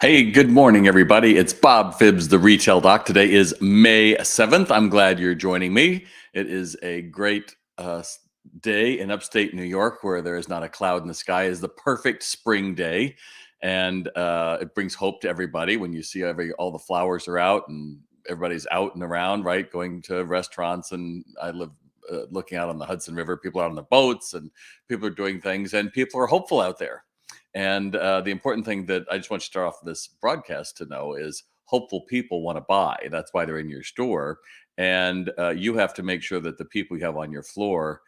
Hey, good morning, everybody. It's Bob Phibbs, the Retail Doc. Today is May 7th. I'm glad you're joining me. It is a great day in upstate New York where there is not a cloud in the sky. It is the perfect spring day. And it brings hope to everybody when you see all the flowers are out and everybody's out and around, right? Going to restaurants. And I live looking out on the Hudson River. People are out on the boats and people are doing things and people are hopeful out there. And the important thing that I just want you to start off this broadcast to know is hopeful people want to buy. That's why they're in your store. And you have to make sure that the people you have on your floor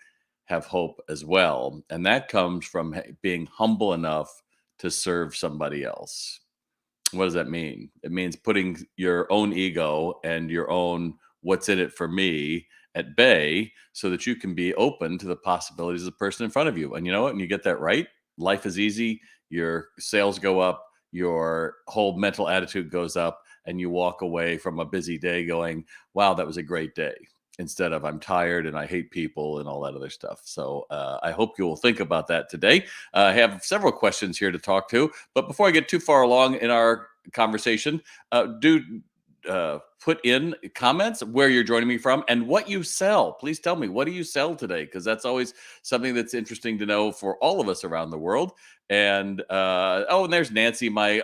have hope as well. And that comes from being humble enough to serve somebody else. What does that mean? It means putting your own ego and your own what's in it for me at bay so that you can be open to the possibilities of the person in front of you. And you know what? When you get that right, life is easy, your sales go up, your whole mental attitude goes up, and you walk away from a busy day going, wow, that was a great day. Instead of I'm tired and I hate people and all that other stuff. So I hope you will think about that today. I have several questions here to talk to, but before I get too far along in our conversation, do put in comments where you're joining me from and what you sell. Please tell me, what do you sell today? Because that's always something that's interesting to know for all of us around the world. And oh, and there's Nancy, my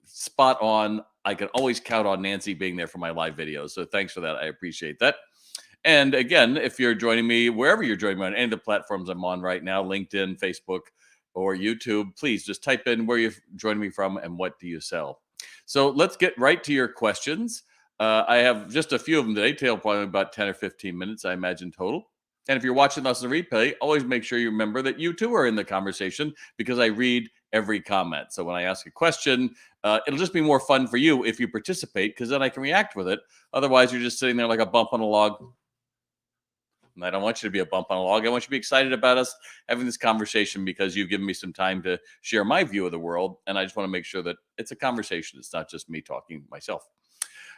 spot on. I can always count on Nancy being there for my live videos. So thanks for that. I appreciate that. And again, if you're joining me wherever you're joining me on any of the platforms I'm on right now, LinkedIn, Facebook, or YouTube, please just type in where you're joining me from and what do you sell. So let's get right to your questions. I have just a few of them today, probably about 10 or 15 minutes, I imagine, total. And if you're watching us on replay, always make sure you remember that you too are in the conversation because I read every comment. So when I ask a question, it'll just be more fun for you if you participate because then I can react with it. Otherwise, you're just sitting there like a bump on a log. And I don't want you to be a bump on a log. I want you to be excited about us having this conversation because you've given me some time to share my view of the world. And I just want to make sure that it's a conversation. It's not just me talking myself.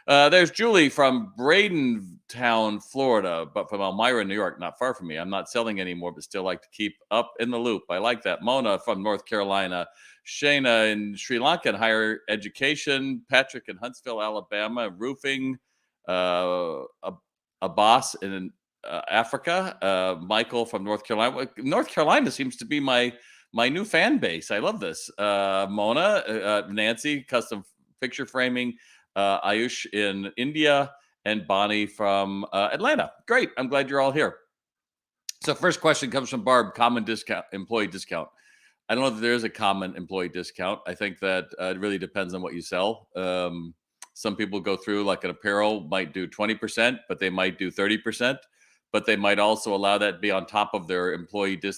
There's Julie from Bradentown, Florida, but from Elmira, New York, not far from me. I'm not selling anymore, but still like to keep up in the loop. I like that. Mona from North Carolina, Shayna in Sri Lanka in higher education, Patrick in Huntsville, Alabama, roofing, Abbas in Africa, Michael from North Carolina. North Carolina seems to be my new fan base. I love this. Mona, Nancy, custom picture framing, Ayush in India, and Bonnie from Atlanta. Great. I'm glad you're all here. So first question comes from Barb, common discount, employee discount. I don't know if there is a common employee discount. I think that it really depends on what you sell. Some people go through like an apparel might do 20%, but they might do 30%. But they might also allow that to be on top of their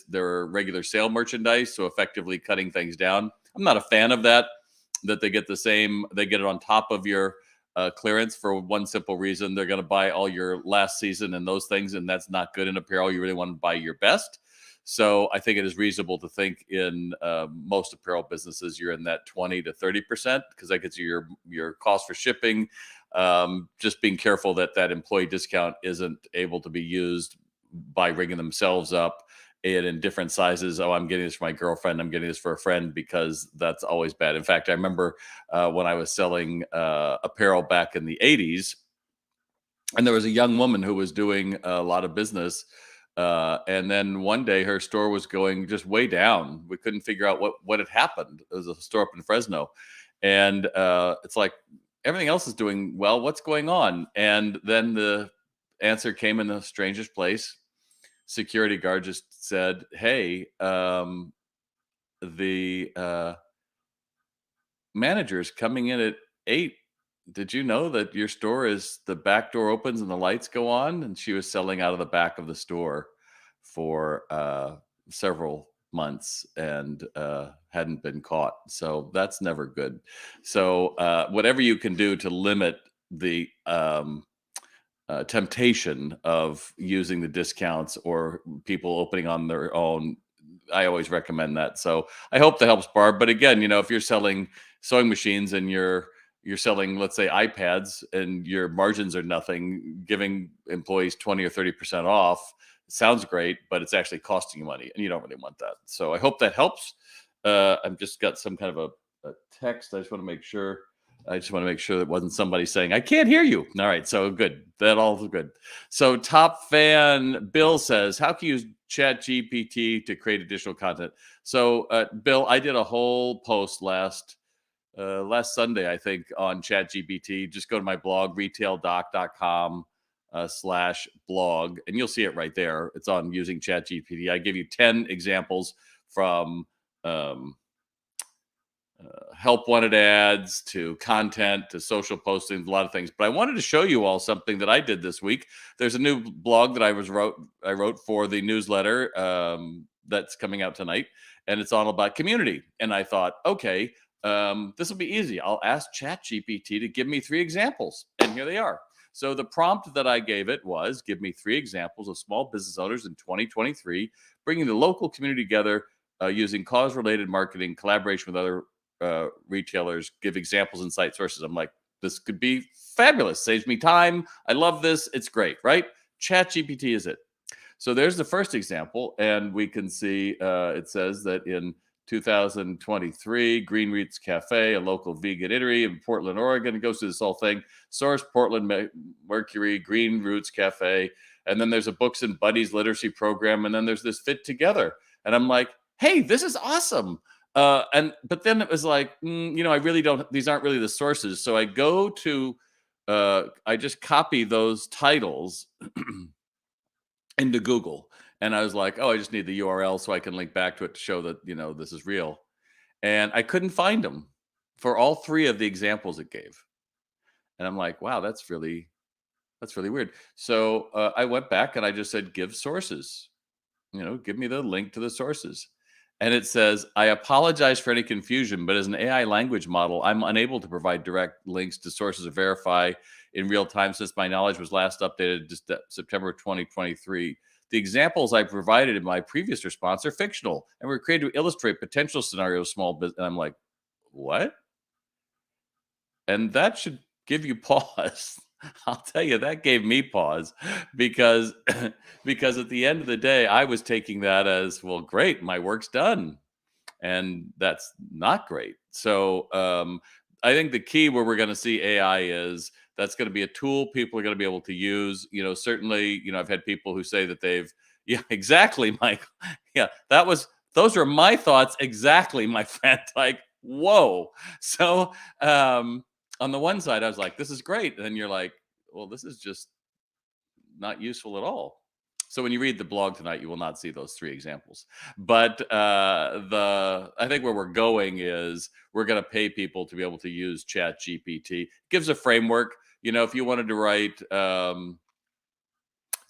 their regular sale merchandise. So effectively cutting things down. I'm not a fan of that, that they get they get it on top of your clearance for one simple reason. They're going to buy all your last season and those things. And that's not good in apparel. You really want to buy your best. So I think it is reasonable to think in most apparel businesses, you're in that 20 to 30% because that gets you your cost for shipping. Just being careful that that employee discount isn't able to be used by rigging themselves up in different sizes. Oh, I'm getting this for my girlfriend. I'm getting this for a friend because that's always bad. In fact, I remember when I was selling apparel back in the 80s, and there was a young woman who was doing a lot of business. And then one day her store was going just way down. We couldn't figure out what had happened. It was a store up in Fresno. And it's like everything else is doing well. What's going on? And then the answer came in the strangest place. Security guard just said, hey, the manager's coming in at 8. Did you know that your store is the back door opens and the lights go on? And she was selling out of the back of the store for several months and hadn't been caught. So that's never good. So whatever you can do to limit the temptation of using the discounts or people opening on their own, I always recommend that. So I hope that helps, Barb. But again, if you're selling sewing machines and you're selling, let's say, iPads and your margins are nothing, giving employees 20 or 30% off sounds great, but it's actually costing you money and you don't really want that. So I hope that helps. I've just got some kind of a text. I just want to make sure. I just want to make sure that wasn't somebody saying, I can't hear you. All right. So good. That all good. So top fan Bill says, how can you use Chat GPT to create additional content? So Bill, I did a whole post last Sunday, I think, on ChatGPT. Just go to my blog, retaildoc.com slash blog, and you'll see it right there. It's on using ChatGPT. I give you 10 examples from um, help wanted ads to content to social postings, a lot of things. But I wanted to show you all something that I did this week. There's a new blog that I wrote for the newsletter that's coming out tonight, and it's all about community. And I thought, okay, this will be easy. I'll ask ChatGPT to give me 3 examples, and here they are. So the prompt that I gave it was, give me 3 examples of small business owners in 2023 bringing the local community together using cause-related marketing, collaboration with other retailers, give examples and cite sources. I'm like, this could be fabulous. Saves me time. I love this. It's great, right? Chat GPT is it. So there's the first example, and we can see it says that in 2023, Green Roots Cafe, a local vegan eatery in Portland, Oregon, it goes through this whole thing. Source Portland Mercury, Green Roots Cafe, and then there's a Books and Buddies literacy program, and then there's this Fit Together, and I'm like, hey, this is awesome. But then it was like, I really don't. These aren't really the sources. So I go to, I just copy those titles into Google, and I was like, oh, I just need the URL so I can link back to it to show that this is real. And I couldn't find them for all 3 of the examples it gave, and I'm like, wow, that's really weird. So I went back and I just said, give sources. Give me the link to the sources. And it says, I apologize for any confusion, but as an AI language model, I'm unable to provide direct links to sources or verify in real time since my knowledge was last updated just September 2023. The examples I provided in my previous response are fictional and were created to illustrate potential scenarios small business. And I'm like, what? And that should give you pause. I'll tell you, that gave me pause because because at the end of the day, I was taking that as, well, great, my work's done, and that's not great. So I think the key where we're going to see AI is that's going to be a tool people are going to be able to use. Certainly, I've had people who say that they've, yeah, exactly, Mike. Yeah, those are my thoughts exactly, my friend. Like, whoa. So on the one side, I was like, this is great. And then you're like, well, this is just not useful at all. So when you read the blog tonight, you will not see those 3 examples. But I think where we're going is we're going to pay people to be able to use Chat GPT. It gives a framework. If you wanted to write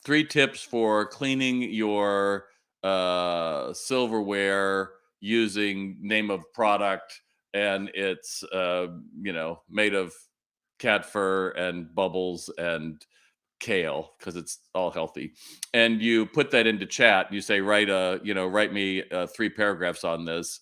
3 tips for cleaning your silverware using name of product, and it's made of cat fur and bubbles and kale because it's all healthy, and you put that into chat, you say, write me 3 paragraphs on this.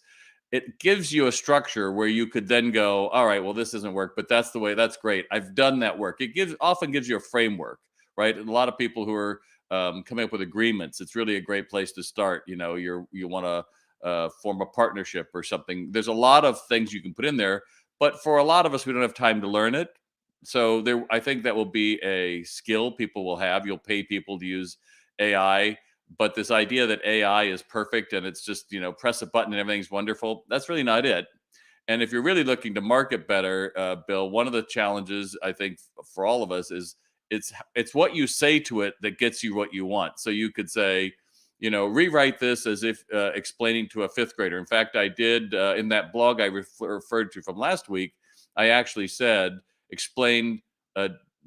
It gives you a structure where you could then go, all right, well, this doesn't work, but that's the way. That's great, I've done that work. It often gives you a framework, right? And a lot of people who are coming up with agreements, it's really a great place to start. You want to form a partnership or something. There's a lot of things you can put in there, but for a lot of us, we don't have time to learn it. So I think that will be a skill people will have. You'll pay people to use AI, but this idea that AI is perfect and it's just press a button and everything's wonderful, that's really not it. And if you're really looking to market better, Bill, one of the challenges I think for all of us is it's what you say to it that gets you what you want. So you could say, rewrite this as if explaining to a 5th grader. In fact, I did in that blog I referred to from last week. I actually said, explain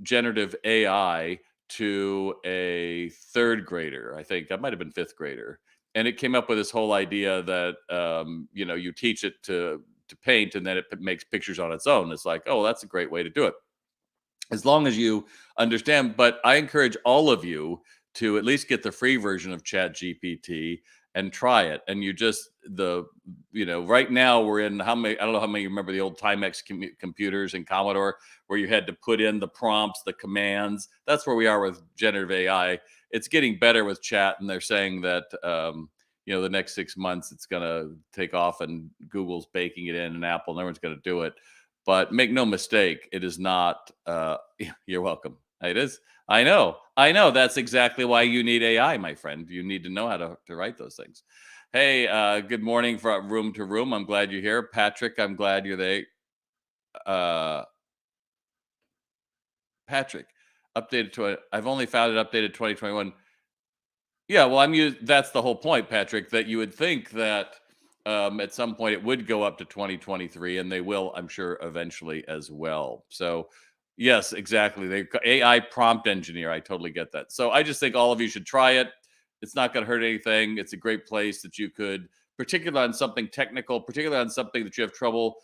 generative AI to a 3rd grader. I think that might have been 5th grader, and it came up with this whole idea that you teach it to paint, and then it makes pictures on its own. It's like, oh, that's a great way to do it, as long as you understand. But I encourage all of you to at least get the free version of Chat GPT and try it. And right now we're in how many, I don't know how many you remember the old Timex computers in Commodore where you had to put in the prompts, the commands. That's where we are with generative AI. It's getting better with chat. And they're saying that, the next 6 months it's going to take off and Google's baking it in and Apple, and everyone's going to do it. But make no mistake, it is not. You're welcome. It is. I know. I know. That's exactly why you need AI, my friend. You need to know how to write those things. Hey, good morning from room to room. I'm glad you're here. Patrick, I'm glad you're there. Uh, Patrick, updated to I've only found it updated 2021. Yeah, well, that's the whole point, Patrick, that you would think that at some point it would go up to 2023, and they will, I'm sure, eventually as well. So, yes, exactly. They AI prompt engineer. I totally get that. So, I just think all of you should try it. It's not going to hurt anything. It's a great place that you could, particularly on something technical, particularly on something that you have trouble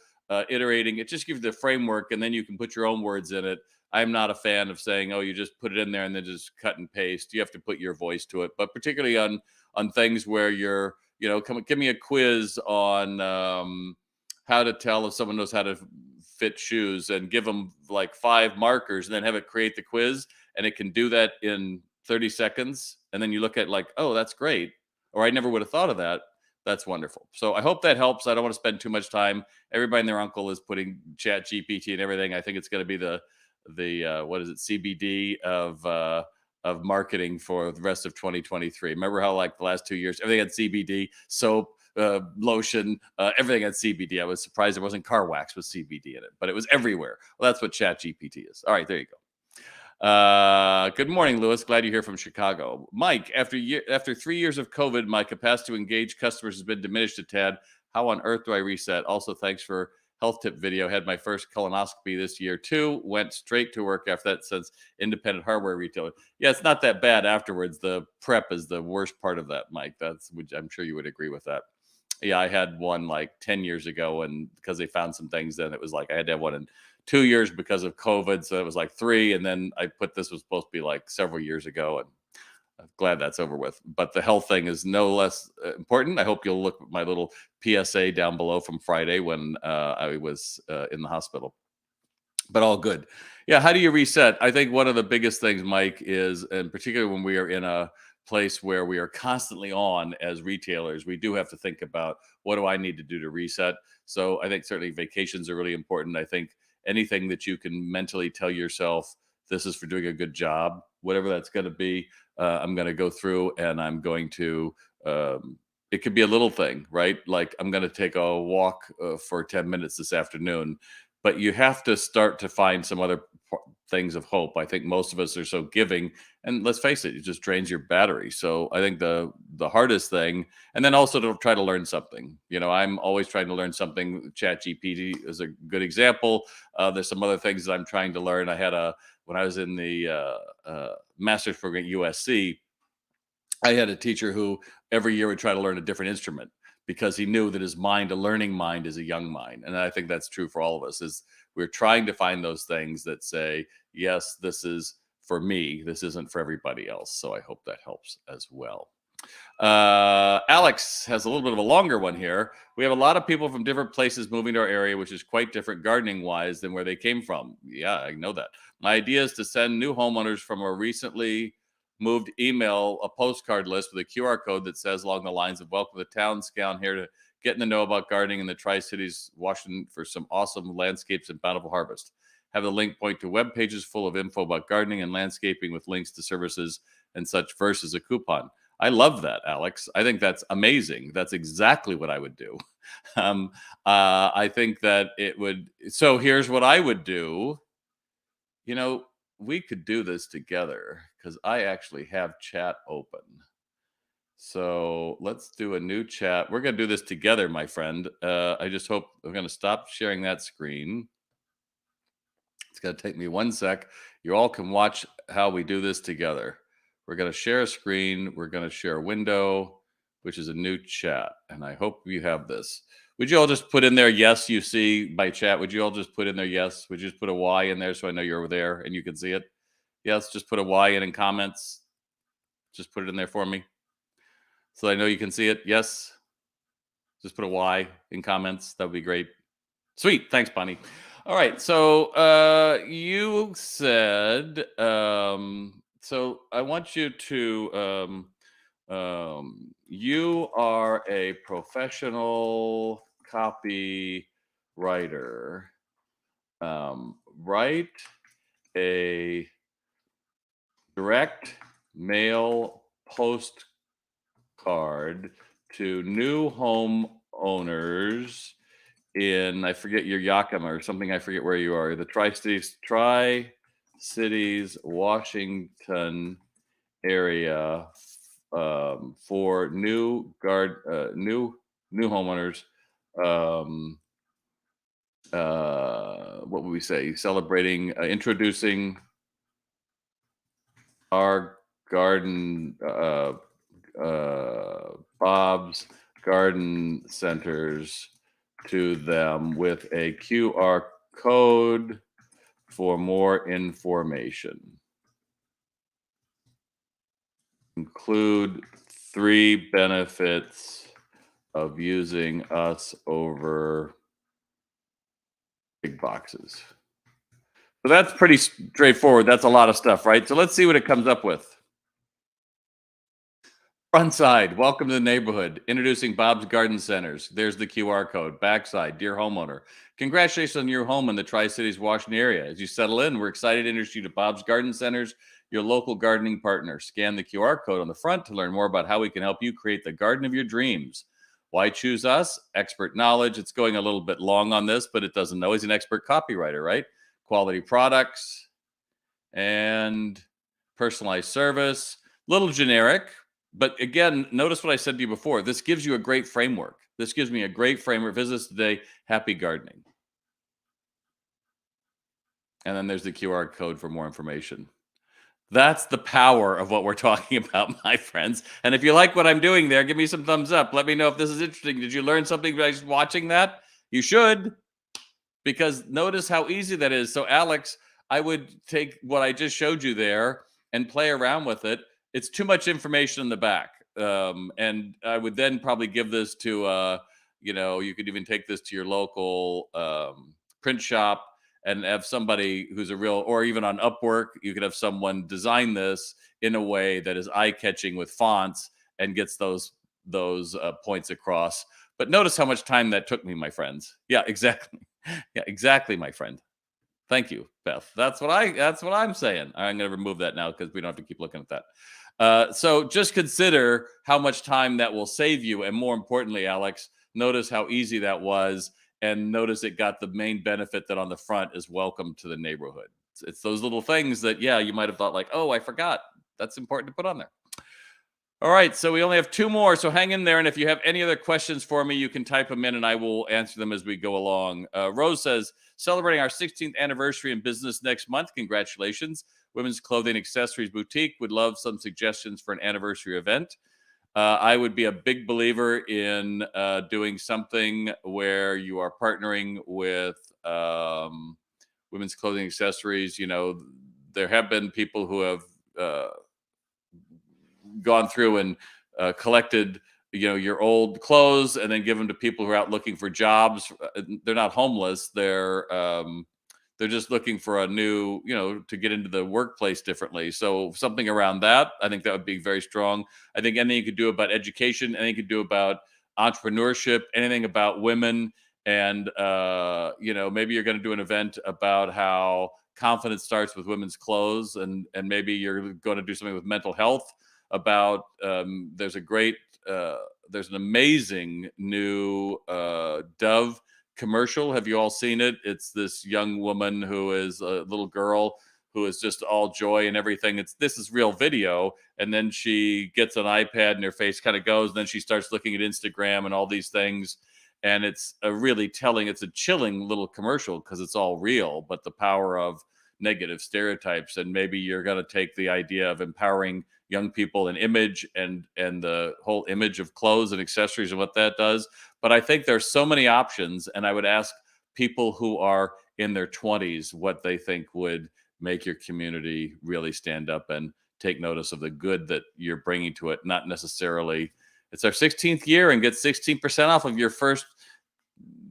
iterating. It just gives you the framework, and then you can put your own words in it. I'm not a fan of saying, "Oh, you just put it in there and then just cut and paste." You have to put your voice to it. But particularly on things where you're, come give me a quiz on how to tell if someone knows how to fit shoes, and give them like 5 markers, and then have it create the quiz, and it can do that in 30 seconds. And then you look at like, "Oh, that's great," or "I never would have thought of that." That's wonderful. So I hope that helps. I don't want to spend too much time. Everybody and their uncle is putting Chat GPT and everything. I think it's going to be the what is it, CBD of marketing for the rest of 2023. Remember how like the last 2 years everything had CBD, soap, lotion, everything had CBD. I was surprised there wasn't car wax with CBD in it, but it was everywhere. Well, that's what Chat GPT is. All right, there you go. Good morning, Lewis. Glad you're here from Chicago. Mike, after 3 years of COVID, my capacity to engage customers has been diminished a tad. How on earth do I reset? Also, thanks for health tip video. Had my first colonoscopy this year too. Went straight to work after that, since independent hardware retailer. Yeah, it's not that bad afterwards. The prep is the worst part of that, Mike. Which I'm sure you would agree with that. Yeah, I had one like 10 years ago, and because they found some things, then it was like I had to have one in 2 years because of COVID. So it was like 3. And then this was supposed to be like several years ago. And I'm glad that's over with. But the health thing is no less important. I hope you'll look at my little PSA down below from Friday when I was in the hospital. But all good. Yeah. How do you reset? I think one of the biggest things, Mike, is, and particularly when we are in a place where we are constantly on as retailers, we do have to think about, what do I need to do to reset? So I think certainly vacations are really important. I think anything that you can mentally tell yourself, this is for doing a good job, whatever that's going to be. I'm going to go through and I'm going to, it could be a little thing, right? Like, I'm going to take a walk for 10 minutes this afternoon, but you have to start to find some other things of hope. I think most of us are so giving, and let's face it, it just drains your battery. So I think the hardest thing, and then also to try to learn something. I'm always trying to learn something. Chat GPT is a good example. There's some other things that I'm trying to learn. When I was in the master's program at USC, I had a teacher who every year would try to learn a different instrument, because he knew that his mind, a learning mind, is a young mind. And I think that's true for all of us. Is we're trying to find those things that say, yes, this is for me. This isn't for everybody else. So I hope that helps as well. Alex has a little bit of a longer one here. We have a lot of people from different places moving to our area, which is quite different gardening wise than where they came from. Yeah, I know that. My idea is to send new homeowners from a recently moved email a postcard list with a QR code that says along the lines of, welcome to town, scout here to get in the know about gardening in the Tri-Cities, Washington, for some awesome landscapes and bountiful harvest. Have the link point to web pages full of info about gardening and landscaping with links to services and such versus a coupon. I love that, Alex. I think that's amazing. That's exactly what I would do. I think that it would. So here's what I would do. We could do this together, because I actually have chat open. So let's do a new chat. We're going to do this together, my friend. I just hope I'm going to stop sharing that screen. It's going to take me 1 sec. You all can watch how we do this together. We're going to share a screen. We're going to share a window, which is a new chat. And I hope you have this. Would you all just put in there, yes, you see by chat? Would you all just put in there, yes? Would you just put a Y in there so I know you're there and you can see it? Yes, just put a Y in comments. Just put it in there for me so I know you can see it. Yes. Just put a Y in comments. That would be great. Sweet. Thanks, Bonnie. All right. So you said, so I want you to, You are a professional copywriter. Write a direct mail postcard to new home owners in, I forget, your Yakima or something. I forget where you are. The Tri Cities, Washington area, for new homeowners. Um, what would we say? Celebrating, introducing our garden, Bob's Garden Centers to them with a QR code for more information. Include three benefits of using us over big boxes. So that's pretty straightforward. That's a lot of stuff, right? So let's see what it comes up with. Front side, welcome to the neighborhood. Introducing Bob's Garden Centers. There's the QR code. Backside, dear homeowner. Congratulations on your home in the Tri-Cities, Washington area. As you settle in, we're excited to introduce you to Bob's Garden Centers, your local gardening partner. Scan the QR code on the front to learn more about how we can help you create the garden of your dreams. Why choose us? Expert knowledge. It's going a little bit long on this, but it doesn't know. He's an expert copywriter, right? Quality products and personalized service. Little generic. But again, notice what I said to you before. This gives you a great framework. This gives me a great framework. Visit us today. Happy gardening. And then there's the QR code for more information. That's the power of what we're talking about, my friends. And if you like what I'm doing there, give me some thumbs up. Let me know if this is interesting. Did you learn something by just watching that? You should, because notice how easy that is. So, Alex, I would take what I just showed you there and play around with it. It's too much information in the back. And I would then probably give this to, you could even take this to your local print shop and have somebody who's a real, or even on Upwork, you could have someone design this in a way that is eye catching with fonts and gets those points across. But notice how much time that took me, my friends. Yeah, exactly. Yeah, exactly, my friend. Thank you, Beth. That's what I'm saying. I'm going to remove that now because we don't have to keep looking at that. So just consider how much time that will save you, and more importantly, Alex, notice how easy that was, and notice it got the main benefit that on the front is welcome to the neighborhood. It's those little things that, yeah, you might have thought like, oh, I forgot. That's important to put on there. All right, so we only have two more, so hang in there. And if you have any other questions for me, you can type them in and I will answer them as we go along. Rose says, celebrating our 16th anniversary in business next month. Congratulations. Women's Clothing Accessories Boutique would love some suggestions for an anniversary event. I would be a big believer in doing something where you are partnering with women's clothing accessories. There have been people who have gone through and collected your old clothes and then give them to people who are out looking for jobs. They're not homeless. They're just looking for a new, to get into the workplace differently. So something around that, I think that would be very strong. I think anything you could do about education, anything you could do about entrepreneurship, anything about women, and maybe you're going to do an event about how confidence starts with women's clothes, and maybe you're going to do something with mental health. About there's an amazing new Dove commercial. Have you all seen it? It's this young woman who is a little girl who is just all joy and everything. This is real video, and then she gets an iPad and her face kind of goes, and then she starts looking at Instagram and all these things. And it's it's a chilling little commercial because it's all real, but the power of negative stereotypes. And maybe you're going to take the idea of empowering young people in image and the whole image of clothes and accessories and what that does. But I think there's so many options, and I would ask people who are in their 20s what they think would make your community really stand up and take notice of the good that you're bringing to it. Not necessarily, it's our 16th year and get 16% off of your first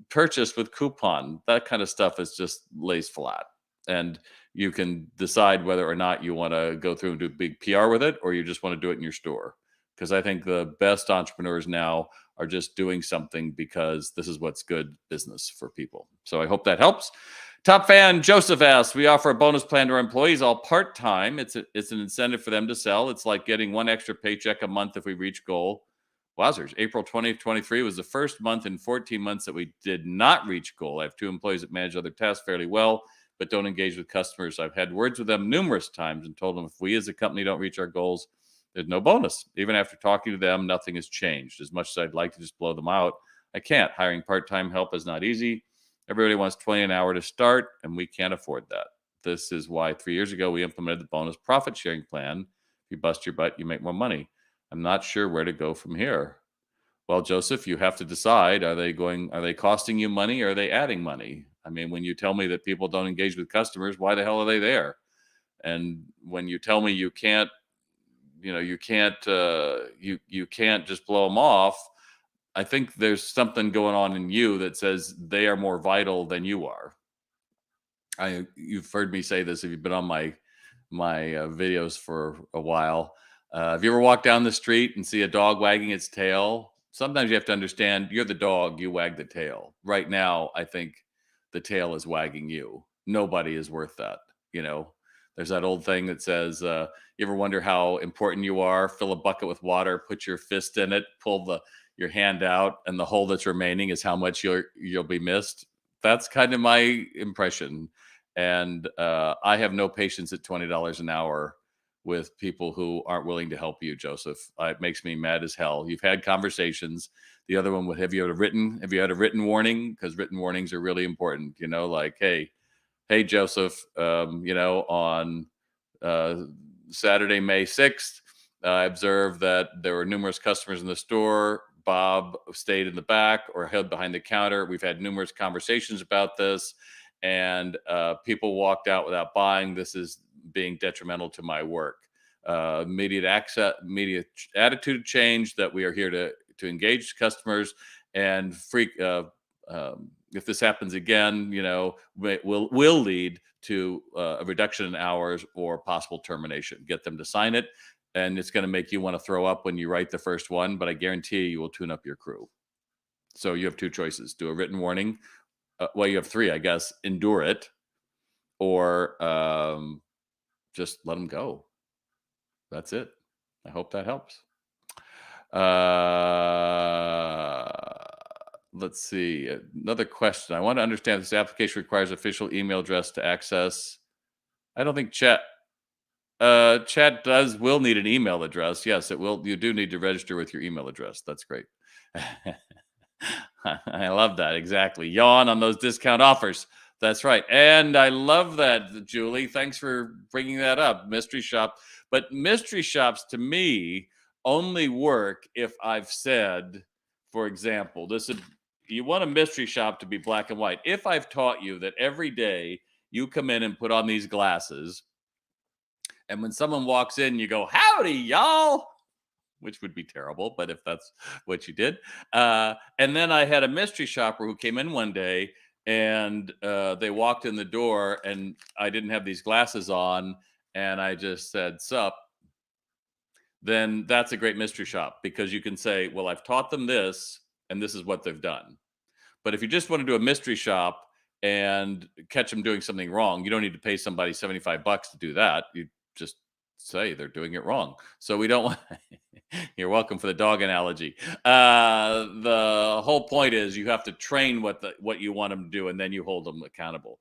purchase with coupon. That kind of stuff is just lays flat. And you can decide whether or not you want to go through and do big PR with it, or you just want to do it in your store. because I think the best entrepreneurs now are just doing something because this is what's good business for people. So I hope that helps. Top fan Joseph asks, we offer a bonus plan to our employees, all part-time. It's an incentive for them to sell. It's like getting one extra paycheck a month if we reach goal. Wowzers. April 2023 was the first month in 14 months that we did not reach goal. I have two employees that manage other tasks fairly well, but don't engage with customers. I've had words with them numerous times and told them if we as a company don't reach our goals, there's no bonus. Even after talking to them, nothing has changed. As much as I'd like to just blow them out, I can't. Hiring part-time help is not easy. Everybody wants 20 an hour to start, and we can't afford that. This is why 3 years ago we implemented the bonus profit sharing plan. If you bust your butt, you make more money. I'm not sure where to go from here. Well, Joseph, you have to decide, are they costing you money or are they adding money? I mean, when you tell me that people don't engage with customers, why the hell are they there? And when you tell me you can't, you can't just blow them off, I think there's something going on in you that says they are more vital than you are. You've heard me say this if you've been on my videos for a while. Have you ever walked down the street and see a dog wagging its tail? Sometimes you have to understand you're the dog, you wag the tail. Right now, I think the tail is wagging you. Nobody is worth that. You know, there's that old thing that says, you ever wonder how important you are? Fill a bucket with water, put your fist in it, pull your hand out, and the hole that's remaining is how much you'll be missed. That's kind of my impression. And I have no patience at $20 an hour with people who aren't willing to help you, Joseph. It makes me mad as hell. You've had conversations. The other one, have you had a written warning? Because written warnings are really important. You know, like, hey, Joseph, on uh, Saturday, May 6th, I observed that there were numerous customers in the store. Bob stayed in the back or held behind the counter. We've had numerous conversations about this, and people walked out without buying. This is being detrimental to my work. Immediate attitude change that we are here to engage customers and if this happens again, will lead to a reduction in hours or possible termination. Get them to sign it, and it's going to make you want to throw up when you write the first one, but I guarantee you will tune up your crew. So you have two choices: do a written warning. Well, you have three, I guess. Endure it, or just let them go. That's it. I hope that helps. Let's see. Another question. I want to understand if this application requires official email address to access. I don't think chat will need an email address. Yes, it will. You do need to register with your email address. That's great. I love that. Exactly. Yawn on those discount offers. That's right. And I love that, Julie. Thanks for bringing that up. Mystery shop. But mystery shops to me only work if I've said, for example, you want a mystery shop to be black and white. If I've taught you that every day you come in and put on these glasses, and when someone walks in, you go, "Howdy, y'all," which would be terrible, but if that's what you did. And then I had a mystery shopper who came in one day and they walked in the door and I didn't have these glasses on and I just said, "Sup." Then that's a great mystery shop because you can say, well, I've taught them this and this is what they've done. But if you just want to do a mystery shop and catch them doing something wrong, you don't need to pay somebody $75 to do that. You just say they're doing it wrong. So we don't want. You're welcome for the dog analogy. The whole point is you have to train what you want them to do, and then you hold them accountable.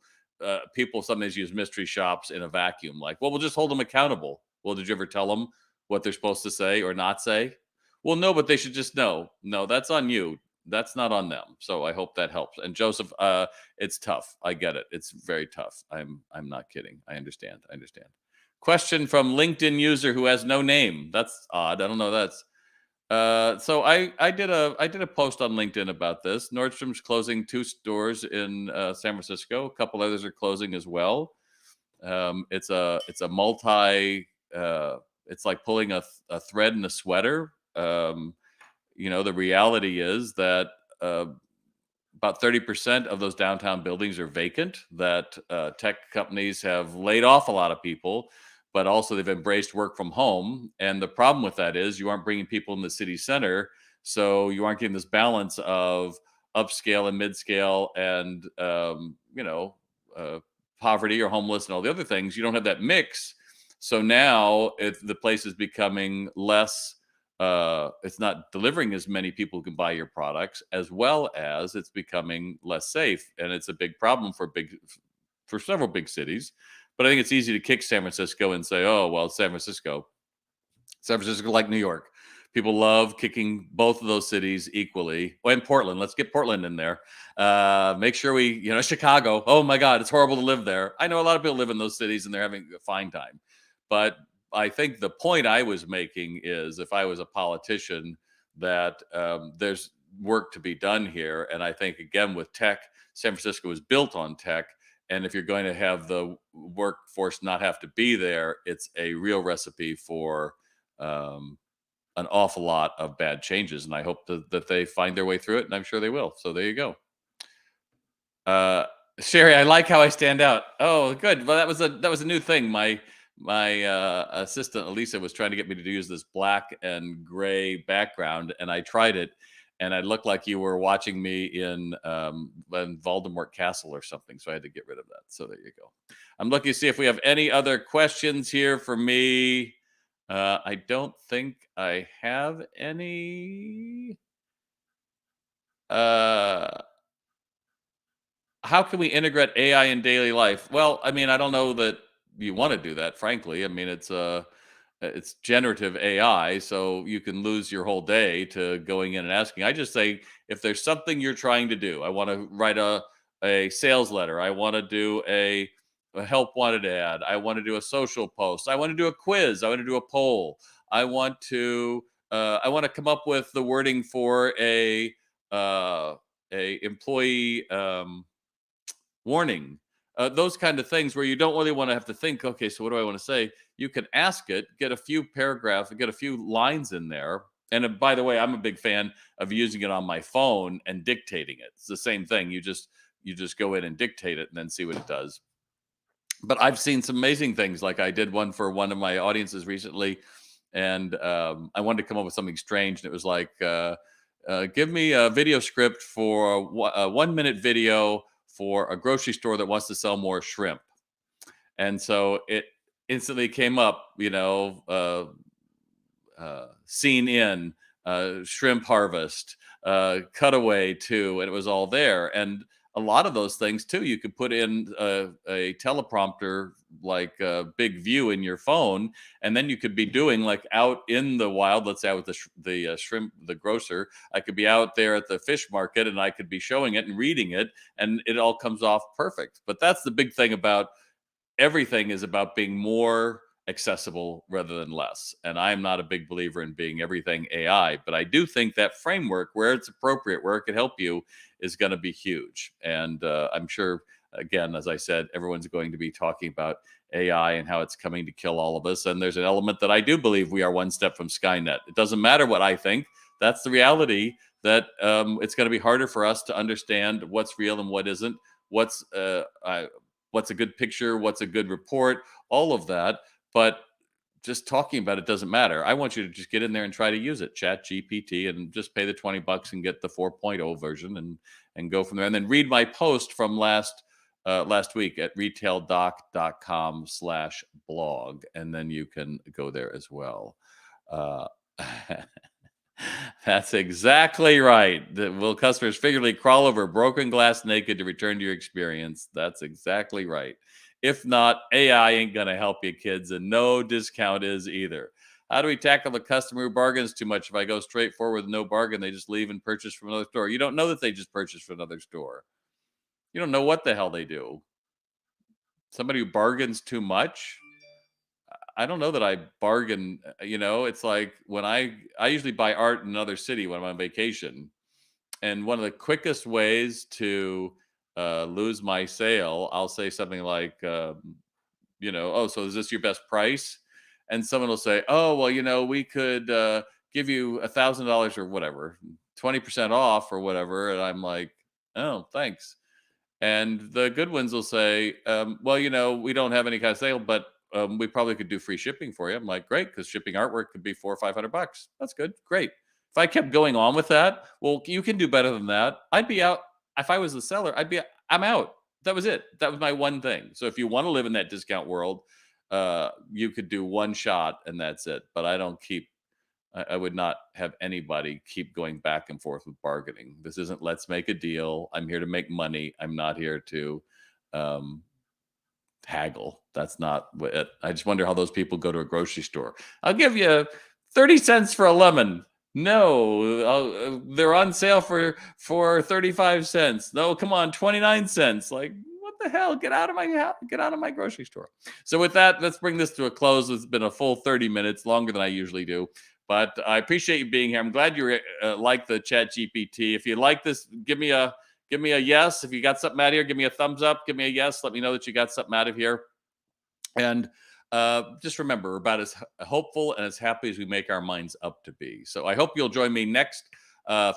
People sometimes use mystery shops in a vacuum, like, well, we'll just hold them accountable. Well, did you ever tell them what they're supposed to say or not say? Well, no, but they should just know. No, that's on you. That's not on them. So I hope that helps. And Joseph, it's tough. I get it. It's very tough. I'm not kidding. I understand. Question from LinkedIn user who has no name. That's odd. I don't know. So I did a post on LinkedIn about this. Nordstrom's closing 2 stores in San Francisco. A couple others are closing as well. It's a multi. It's like pulling a thread in a sweater. The reality is that about 30% of those downtown buildings are vacant, that tech companies have laid off a lot of people. but also they've embraced work from home. And the problem with that is you aren't bringing people in the city center, so you aren't getting this balance of upscale and mid-scale and poverty or homeless and all the other things. You don't have that mix, so now the place is becoming less. It's not delivering as many people who can buy your products, as well as it's becoming less safe, and it's a big problem for several big cities. But I think it's easy to kick San Francisco and say, "Oh, well, it's San Francisco." San Francisco, like New York. People love kicking both of those cities equally. Oh, and Portland. Let's get Portland in there. Make sure Chicago. Oh my God, it's horrible to live there. I know a lot of people live in those cities and they're having a fine time. But I think the point I was making is if I was a politician, that there's work to be done here. And I think, again, with tech, San Francisco is built on tech. And if you're going to have the workforce not have to be there, it's a real recipe for um, an awful lot of bad changes, and I hope that they find their way through it, and I'm sure they will. So there you go. Uh, Sherry, I like how I stand out. Oh, good. Well, that was a new thing. My assistant Elisa was trying to get me to use this black and gray background, and I tried it, and I looked like you were watching me in Voldemort Castle or something. So I had to get rid of that. So there you go. I'm looking to see if we have any other questions here for me. I don't think I have any. Uh, how can we integrate AI in daily life? Well, I mean, I don't know that you want to do that, frankly. I mean, it's generative AI, so you can lose your whole day to going in and asking. I just say if there's something you're trying to do, I want to write a sales letter, I want to do a help wanted ad, I want to do a social post, I want to do a quiz, I want to do a poll, I want to come up with the wording for uh, a employee warning, those kind of things where you don't really want to have to think, okay, so what do I want to say? You can ask it, get a few paragraphs, get a few lines in there. And by the way, I'm a big fan of using it on my phone and dictating it. It's the same thing. You just go in and dictate it and then see what it does. But I've seen some amazing things. Like I did one for one of my audiences recently, and I wanted to come up with something strange, and it was like, give me a video script for a 1 minute video for a grocery store that wants to sell more shrimp. And so it instantly came up, scene in, shrimp harvest, cutaway to, and it was all there. And a lot of those things too, you could put in a teleprompter, like a big view in your phone, and then you could be doing like out in the wild. Let's say with the shrimp, the grocer, I could be out there at the fish market, and I could be showing it and reading it, and it all comes off perfect. But that's the big thing about everything is about being more accessible rather than less. And I'm not a big believer in being everything AI, but I do think that framework, where it's appropriate, where it could help you, is going to be huge. And I'm sure, again, as I said, everyone's going to be talking about AI and how it's coming to kill all of us. And there's an element that I do believe we are one step from Skynet. It doesn't matter what I think. That's the reality, that it's going to be harder for us to understand what's real and what isn't, what's what's a good picture, what's a good report, all of that. But just talking about it doesn't matter. I want you to just get in there and try to use it, Chat GPT, and just pay the 20 bucks and get the 4.0 version, and go from there. And then read my post from last week at retaildoc.com/blog, and then you can go there as well. Uh, That's exactly right. Will customers figuratively crawl over broken glass naked to return to your experience? That's exactly right. If not, AI ain't going to help you, kids, and no discount is either. How do we tackle the customer who bargains too much? If I go straight forward with no bargain, they just leave and purchase from another store. You don't know that they just purchased from another store. You don't know what the hell they do. Somebody who bargains too much, I don't know that I bargain. It's like when I usually buy art in another city when I'm on vacation, and one of the quickest ways to lose my sale, I'll say something like, "Oh, so is this your best price?" And someone will say, "Oh, well, we could give you $1,000 or whatever, 20% off or whatever," and I'm like, "Oh, thanks." And the good ones will say, "Well, we don't have any kind of sale, but we probably could do free shipping for you. I'm like, great, because shipping artwork could be 400 or 500 bucks. That's good. Great. If I kept going on with that, well, you can do better than that. I'd be out. If I was the seller, I'm out. That was it. That was my one thing. So if you want to live in that discount world, you could do one shot and that's it. But I don't keep I would not have anybody keep going back and forth with bargaining. This isn't let's make a deal. I'm here to make money. I'm not here to um, haggle. That's not what I just wonder how those people go to a grocery store. I'll give you 30 cents for a lemon. No, they're on sale for 35 cents. No, come on, 29 cents. Like what the hell? Get out of my grocery store. So with that, let's bring this to a close. It's been a full 30 minutes, longer than I usually do. But I appreciate you being here. I'm glad you like the Chat GPT. If you like this, give me a yes. If you got something out of here, give me a thumbs up. Give me a yes. Let me know that you got something out of here. And just remember, we're about as hopeful and as happy as we make our minds up to be. So I hope you'll join me next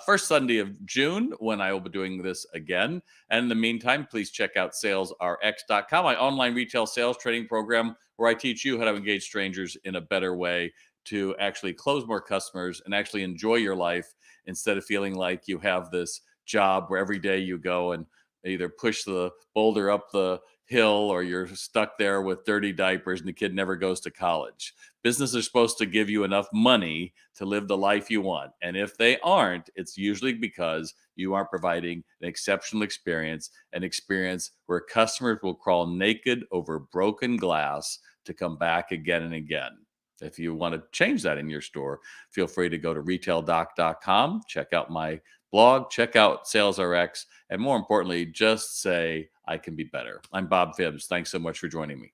first Sunday of June when I will be doing this again. And in the meantime, please check out salesrx.com, my online retail sales training program, where I teach you how to engage strangers in a better way to actually close more customers and actually enjoy your life instead of feeling like you have this job where every day you go and either push the boulder up the hill or you're stuck there with dirty diapers and the kid never goes to college. Businesses are supposed to give you enough money to live the life you want. And if they aren't, it's usually because you aren't providing an exceptional experience, an experience where customers will crawl naked over broken glass to come back again and again. If you want to change that in your store, feel free to go to retaildoc.com, check out my blog, check out SalesRx, and more importantly, just say, I can be better. I'm Bob Phibbs. Thanks so much for joining me.